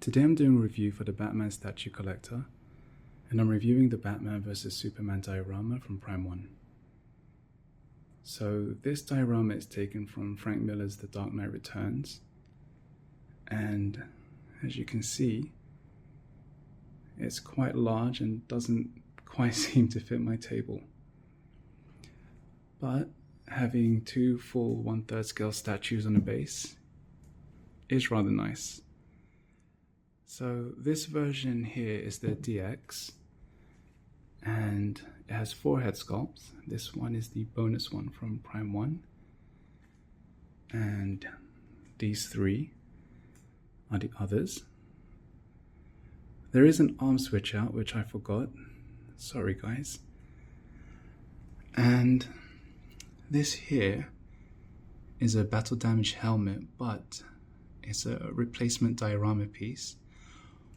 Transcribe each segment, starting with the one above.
Today I'm doing a review for the Batman statue collector, and I'm reviewing the Batman vs Superman diorama from Prime 1. So this diorama is taken from Frank Miller's The Dark Knight Returns, and as you can see, it's quite large and doesn't quite seem to fit my table. But having two full 1/3 scale statues on a base is rather nice. So this version here is the DX, and it has 4 head sculpts. This one is the bonus one from Prime 1, and these 3 are the others. There is an arm switch out, which I forgot. Sorry guys. And this here is a battle damage helmet, but it's a replacement diorama piece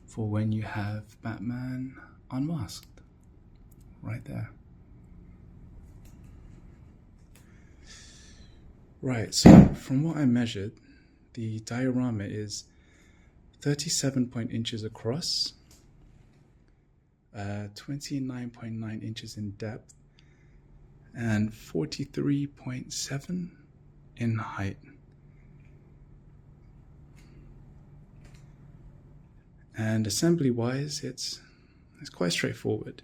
for when you have Batman unmasked, right there. Right, so from what I measured, the diorama is 37 inches across, 29.9 inches in depth, and 43.7 in height. And assembly-wise, it's quite straightforward.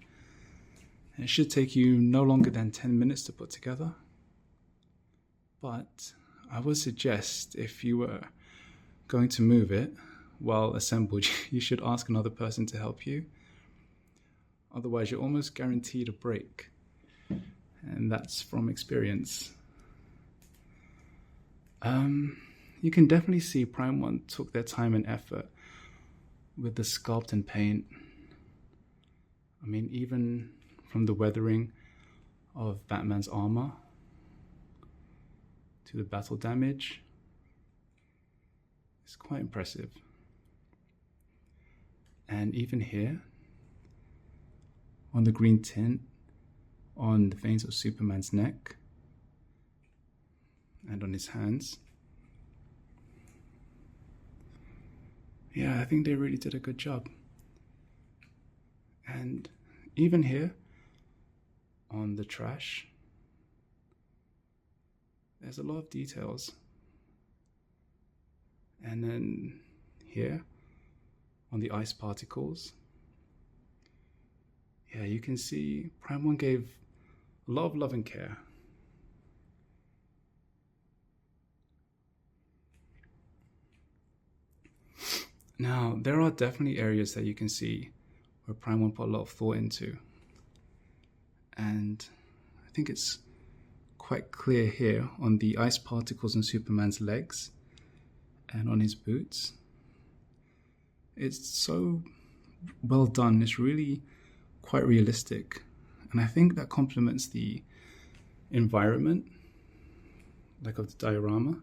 It should take you no longer than 10 minutes to put together. But I would suggest if you were going to move it while assembled, you should ask another person to help you. Otherwise, you're almost guaranteed a break. And that's from experience. You can definitely see Prime 1 took their time and effort with the sculpt and paint. I mean, even from the weathering of Batman's armor to the battle damage, it's quite impressive. And even here, on the green tint, on the veins of Superman's neck, and on his hands, yeah, I think they really did a good job. And even here, on the trash, there's a lot of details. And then here, on the ice particles, yeah, you can see Prime 1 gave a lot of love and care. Now, there are definitely areas that you can see where Prime 1 put a lot of thought into. And I think it's quite clear here on the ice particles on Superman's legs and on his boots. It's so well done. It's really quite realistic. And I think that complements the environment, like of the diorama.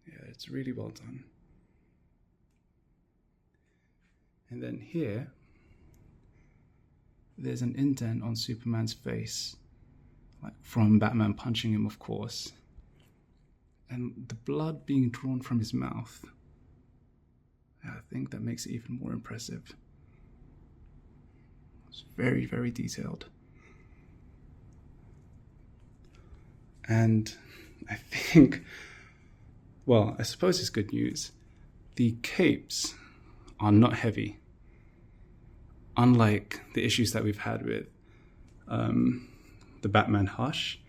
Yeah, it's really well done. And then here, there's an indent on Superman's face, like from Batman punching him, of course. And the blood being drawn from his mouth, I think that makes it even more impressive. It's very, very detailed. And I think, well, I suppose it's good news. The capes are not heavy. Unlike the issues that we've had with the Batman Hush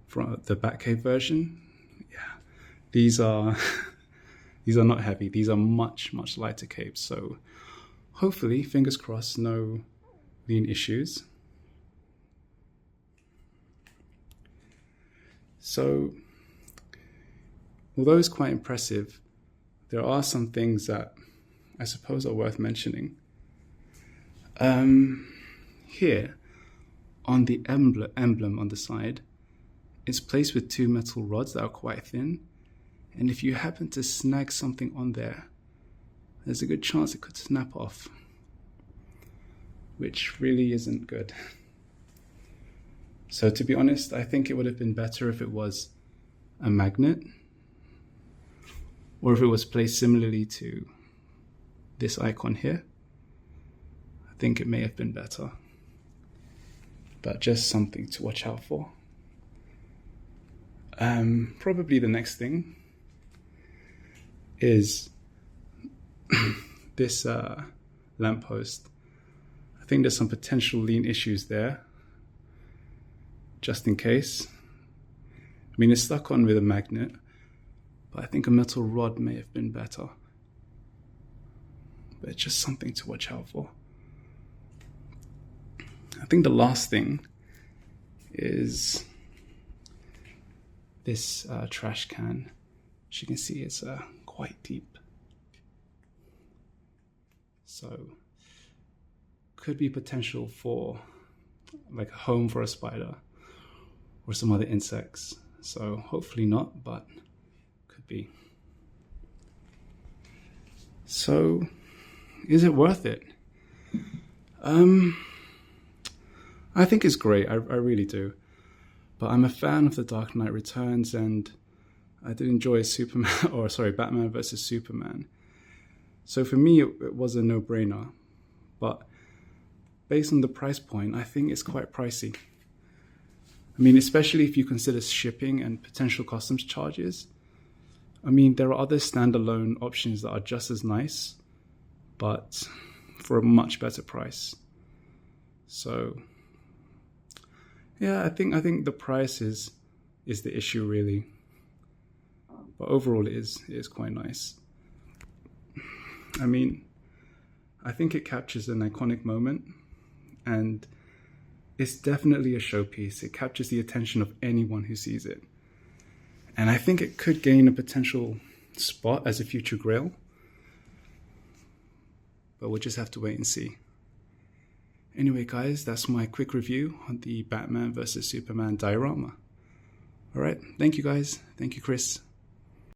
from the Batcave version, yeah, these are not heavy. These are much, much lighter capes. So hopefully, fingers crossed, no lean issues. So although it's quite impressive, there are some things that I suppose are worth mentioning. Here, on the emblem on the side, it's placed with 2 metal rods that are quite thin, and if you happen to snag something on there, there's a good chance it could snap off, which really isn't good. So to be honest, I think it would have been better if it was a magnet or if it was placed similarly to this icon here, I think it may have been better. But just something to watch out for. Probably the next thing is this lamppost. I think there's some potential lean issues there, just in case. I mean, it's stuck on with a magnet, but I think a metal rod may have been better. But it's just something to watch out for. I think the last thing is this trash can. As you can see, it's quite deep. So, could be potential for like a home for a spider or some other insects. So hopefully not, but could be. So, is it worth it? I think it's great, I really do. But I'm a fan of The Dark Knight Returns, and I did enjoy Batman versus Superman. So for me, it was a no-brainer. But based on the price point, I think it's quite pricey. I mean, especially if you consider shipping and potential customs charges. I mean, there are other standalone options that are just as nice, but for a much better price. So, yeah, I think the price is the issue really. But overall, it is quite nice. I mean, I think it captures an iconic moment, and it's definitely a showpiece. It captures the attention of anyone who sees it. And I think it could gain a potential spot as a future grail. But we'll just have to wait and see. Anyway, guys, that's my quick review on the Batman vs. Superman diorama. All right, thank you, guys. Thank you, Chris.